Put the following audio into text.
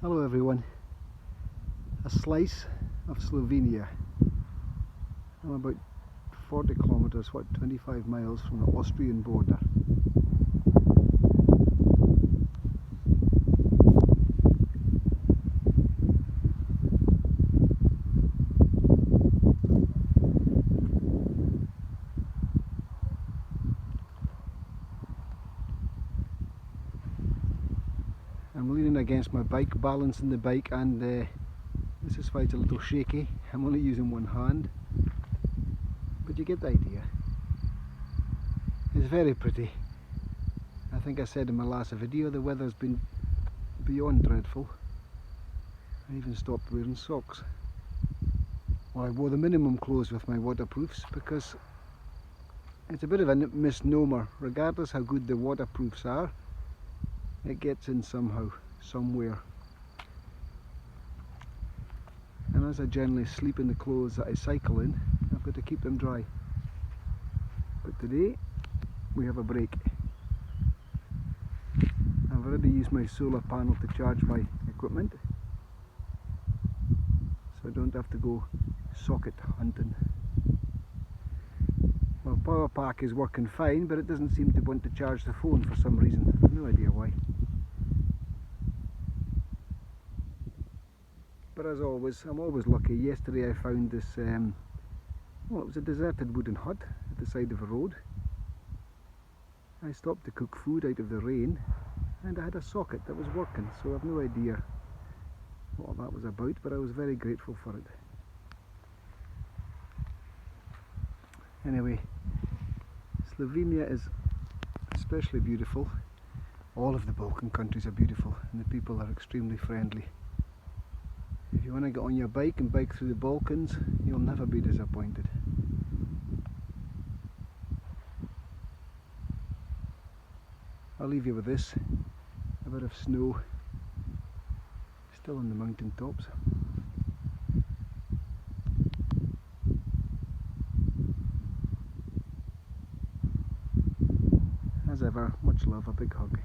Hello everyone, a slice of Slovenia. I'm about 40 kilometers, 25 miles from the Austrian border. I'm leaning against my bike, balancing the bike, and this is why it's a little shaky. I'm only using one hand, but you get the idea. It's very pretty. I think I said in my last video the weather's been beyond dreadful. I even stopped wearing socks. Well, I wore the minimum clothes with my waterproofs because it's a bit of a misnomer. Regardless how good the waterproofs are, it gets in somehow, somewhere. And as I generally sleep in the clothes that I cycle in, I've got to keep them dry. But today we have a break. I've already used my solar panel to charge my equipment, so I don't have to go socket hunting. Well, power pack is working fine, but it doesn't seem to want to charge the phone for some reason. No idea why. But as always, I'm always lucky. Yesterday I found this, well, it was a deserted wooden hut at the side of a road. I stopped to cook food out of the rain, and I had a socket that was working, so I've no idea what that was about, but I was very grateful for it. Anyway, Slovenia is especially beautiful. All of the Balkan countries are beautiful, and the people are extremely friendly. If you want to get on your bike and bike through the Balkans, you'll never be disappointed. I'll leave you with this. A bit of snow still on the mountain tops. As ever, much love, a big hug.